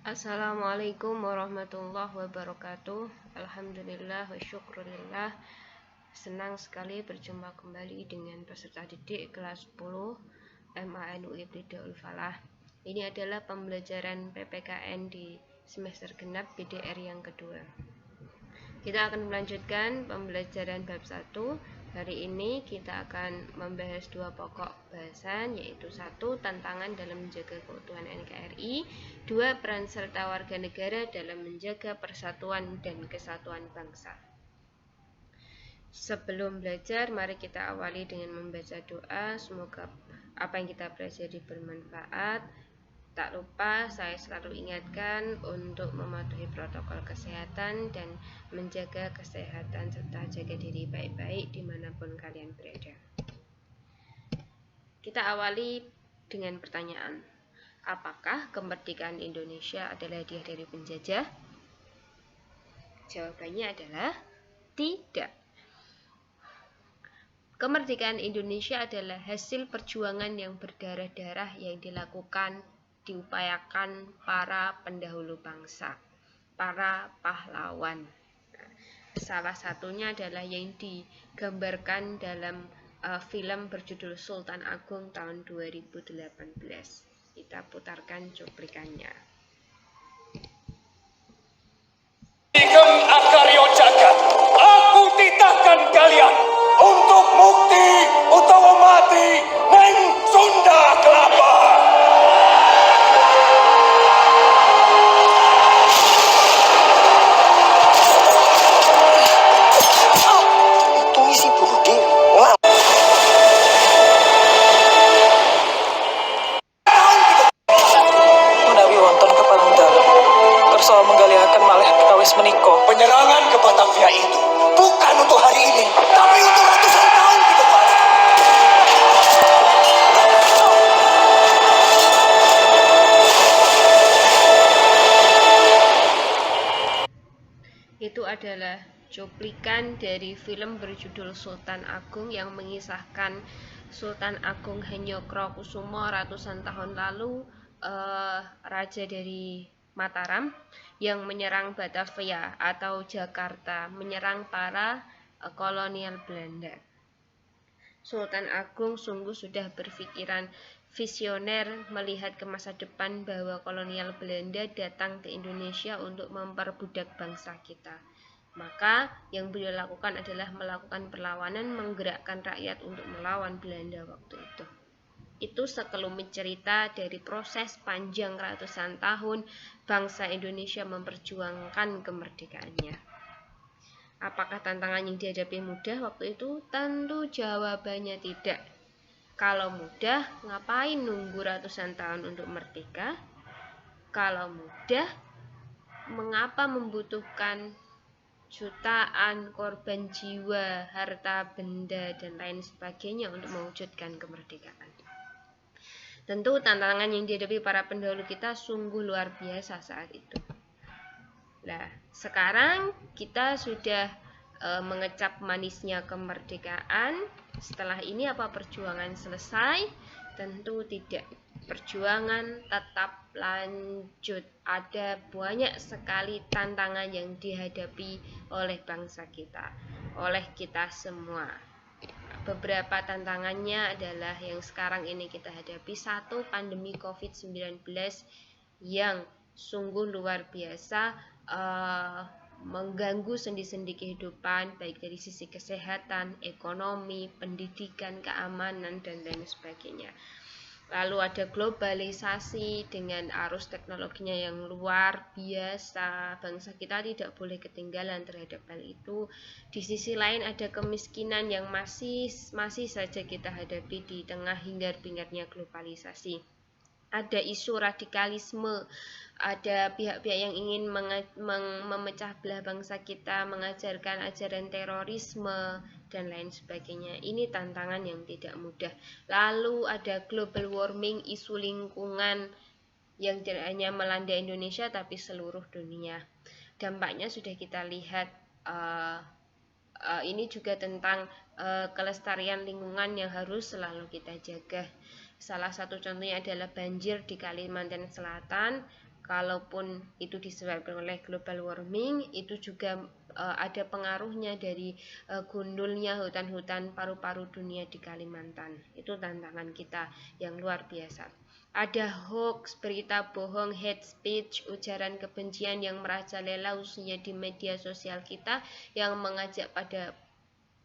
Assalamualaikum warahmatullahi wabarakatuh. Alhamdulillah wa syukurillah. Senang sekali berjumpa kembali dengan peserta didik kelas 10 MANUI Ibtidaul Falah. Ini adalah pembelajaran PPKN di semester genap BDR yang kedua. Kita akan melanjutkan pembelajaran bab 1. Hari ini kita akan membahas dua pokok bahasan, yaitu 1. Tantangan dalam menjaga keutuhan NKRI, 2. Peran serta warga negara dalam menjaga persatuan dan kesatuan bangsa. Sebelum belajar, mari kita awali dengan membaca doa. Semoga apa yang kita pelajari bermanfaat. Tak lupa saya selalu ingatkan untuk mematuhi protokol kesehatan dan menjaga kesehatan serta jaga diri baik-baik dimanapun kalian berada. Kita awali dengan pertanyaan. Apakah kemerdekaan Indonesia adalah hadiah dari penjajah? Jawabannya adalah tidak. Kemerdekaan Indonesia adalah hasil perjuangan yang berdarah-darah yang diupayakan para pendahulu bangsa, para pahlawan. Salah satunya adalah yang digambarkan dalam film berjudul Sultan Agung tahun 2018. Kita putarkan cuplikannya. Akaryo jagat, aku titahkan kalian untuk mukti utawa mati neng Sunda Kelapa. Penyerangan ke Batavia itu bukan untuk hari ini, tapi untuk ratusan tahun ke depan. Itu adalah cuplikan dari film berjudul Sultan Agung yang mengisahkan Sultan Agung Hanyokrokusumo ratusan tahun lalu, raja dari Mataram yang menyerang Batavia atau Jakarta, menyerang para kolonial Belanda. Sultan Agung sungguh sudah berpikiran visioner melihat ke masa depan bahwa kolonial Belanda datang ke Indonesia untuk memperbudak bangsa kita. Maka yang beliau lakukan adalah melakukan perlawanan, menggerakkan rakyat untuk melawan Belanda waktu itu. Itu sekelumit cerita dari proses panjang ratusan tahun bangsa Indonesia memperjuangkan kemerdekaannya. Apakah tantangan yang dihadapi mudah waktu itu? Tentu jawabannya tidak. Kalau mudah, ngapain nunggu ratusan tahun untuk merdeka? Kalau mudah, mengapa membutuhkan jutaan korban jiwa, harta benda, dan lain sebagainya untuk mewujudkan kemerdekaan? Tentu tantangan yang dihadapi para pendahulu kita sungguh luar biasa saat itu. Nah, sekarang kita sudah mengecap manisnya kemerdekaan. Setelah ini apa perjuangan selesai? Tentu tidak. Perjuangan tetap lanjut. Ada banyak sekali tantangan yang dihadapi oleh bangsa kita, oleh kita semua. Beberapa tantangannya adalah yang sekarang ini kita hadapi. 1. Pandemi COVID-19 yang sungguh luar biasa mengganggu sendi-sendi kehidupan, baik dari sisi kesehatan, ekonomi, pendidikan, keamanan, dan lain sebagainya. Lalu ada globalisasi dengan arus teknologinya yang luar biasa. Bangsa kita tidak boleh ketinggalan terhadap hal itu. Di sisi lain ada kemiskinan yang masih saja kita hadapi di tengah hingar-bingarnya globalisasi. Ada isu radikalisme, ada pihak-pihak yang ingin memecah belah bangsa kita, mengajarkan ajaran terorisme, dan lain sebagainya. Ini tantangan yang tidak mudah. Lalu ada global warming, isu lingkungan yang tidak hanya melanda Indonesia tapi seluruh dunia. Dampaknya sudah kita lihat. Ini juga tentang kelestarian lingkungan yang harus selalu kita jaga. Salah satu contohnya adalah banjir di Kalimantan Selatan. kalaupun itu disebabkan oleh global warming, itu juga ada pengaruhnya dari gundulnya hutan-hutan paru-paru dunia di Kalimantan. Itu tantangan kita yang luar biasa. Ada hoax, berita bohong, hate speech, ujaran kebencian yang merajalela khususnya di media sosial kita, yang mengajak pada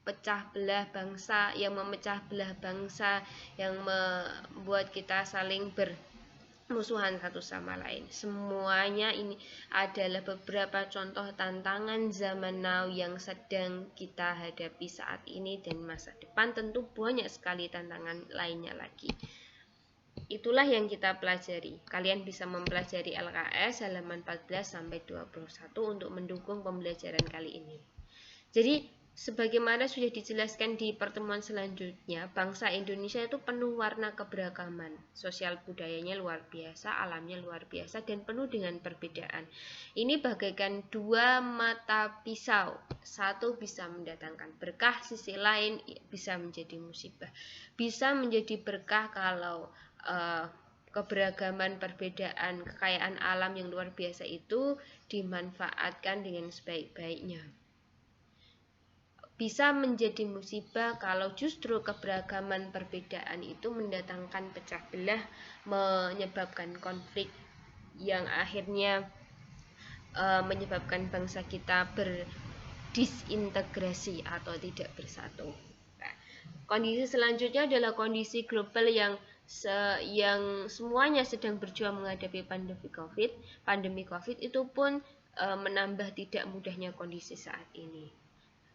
pecah belah bangsa, yang memecah belah bangsa, yang membuat kita saling bermusuhan satu sama lain. Semuanya ini adalah beberapa contoh tantangan zaman now yang sedang kita hadapi saat ini dan masa depan. Tentu banyak sekali tantangan lainnya lagi. Itulah yang kita pelajari. Kalian bisa mempelajari LKS halaman 14 sampai 21 untuk mendukung pembelajaran kali ini. Jadi sebagaimana sudah dijelaskan di pertemuan selanjutnya, bangsa Indonesia itu penuh warna keberagaman. Sosial budayanya luar biasa, alamnya luar biasa, dan penuh dengan perbedaan. Ini bagaikan dua mata pisau. Satu bisa mendatangkan berkah, sisi lain bisa menjadi musibah. Bisa menjadi berkah kalau keberagaman, perbedaan, kekayaan alam yang luar biasa itu dimanfaatkan dengan sebaik-baiknya. Bisa menjadi musibah kalau justru keberagaman perbedaan itu mendatangkan pecah belah, menyebabkan konflik yang akhirnya menyebabkan bangsa kita berdisintegrasi atau tidak bersatu. Nah, kondisi selanjutnya adalah kondisi global yang semuanya sedang berjuang menghadapi pandemi COVID. Pandemi COVID itu pun menambah tidak mudahnya kondisi saat ini.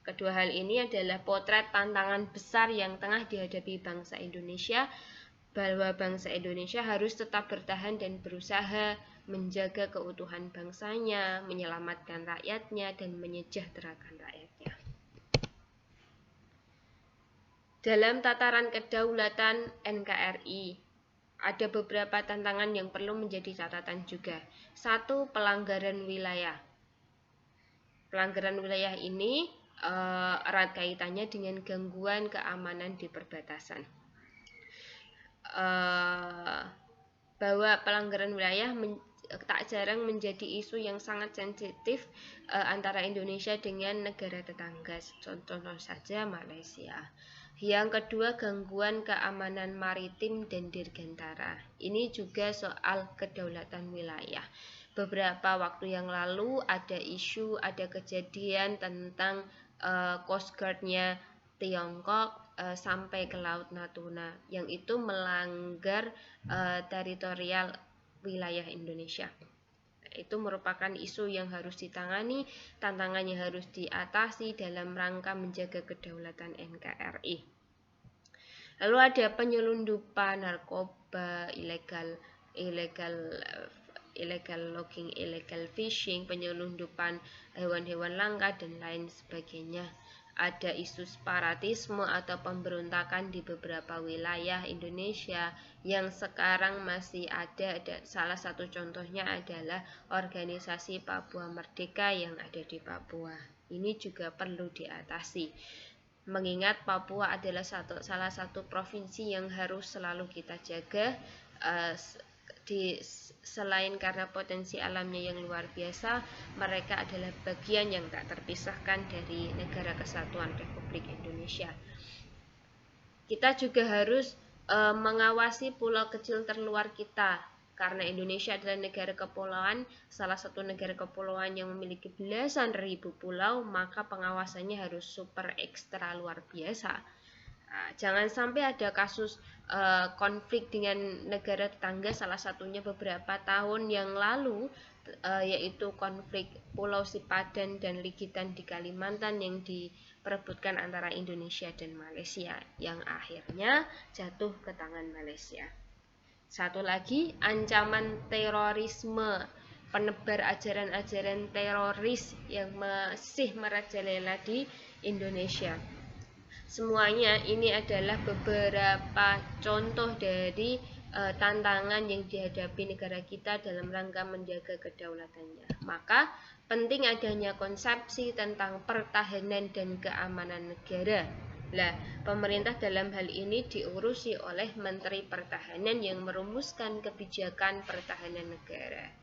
Kedua hal ini adalah potret tantangan besar yang tengah dihadapi bangsa Indonesia, bahwa bangsa Indonesia harus tetap bertahan dan berusaha menjaga keutuhan bangsanya, menyelamatkan rakyatnya, dan menyejahterakan rakyatnya. Dalam tataran kedaulatan NKRI, ada beberapa tantangan yang perlu menjadi catatan juga. Satu, pelanggaran wilayah. Pelanggaran wilayah ini erat kaitannya dengan gangguan keamanan di perbatasan. Bahwa pelanggaran wilayah tak jarang menjadi isu yang sangat sensitif antara Indonesia dengan negara tetangga, contoh saja Malaysia. Yang kedua, gangguan keamanan maritim dan dirgantara. Ini juga soal kedaulatan wilayah. Beberapa waktu yang lalu ada kejadian tentang Coast Guard-nya Tiongkok sampai ke Laut Natuna, yang itu melanggar teritorial wilayah Indonesia. Itu merupakan isu yang harus ditangani, tantangannya harus diatasi dalam rangka menjaga kedaulatan NKRI. Lalu ada penyelundupan narkoba, illegal logging, illegal fishing, penyelundupan hewan-hewan langka, dan lain sebagainya. Ada isu separatisme atau pemberontakan di beberapa wilayah Indonesia yang sekarang masih ada. Salah satu contohnya adalah organisasi Papua Merdeka yang ada di Papua. Ini juga perlu diatasi, mengingat Papua adalah salah satu provinsi yang harus selalu kita jaga, selain karena potensi alamnya yang luar biasa, mereka adalah bagian yang tak terpisahkan dari Negara Kesatuan Republik Indonesia. Kita juga harus mengawasi pulau kecil terluar kita, karena Indonesia adalah negara kepulauan, salah satu negara kepulauan yang memiliki belasan ribu pulau, maka pengawasannya harus super ekstra luar biasa. Jangan sampai ada kasus konflik dengan negara tetangga, salah satunya beberapa tahun yang lalu, yaitu konflik Pulau Sipadan dan Ligitan di Kalimantan yang diperebutkan antara Indonesia dan Malaysia, yang akhirnya jatuh ke tangan Malaysia. Satu lagi, ancaman terorisme, penebar ajaran-ajaran teroris yang masih merajalela di Indonesia. Semuanya ini adalah beberapa contoh dari tantangan yang dihadapi negara kita dalam rangka menjaga kedaulatannya. Maka penting adanya konsepsi tentang pertahanan dan keamanan negara. Lah, pemerintah dalam hal ini diurusi oleh Menteri Pertahanan yang merumuskan kebijakan pertahanan negara.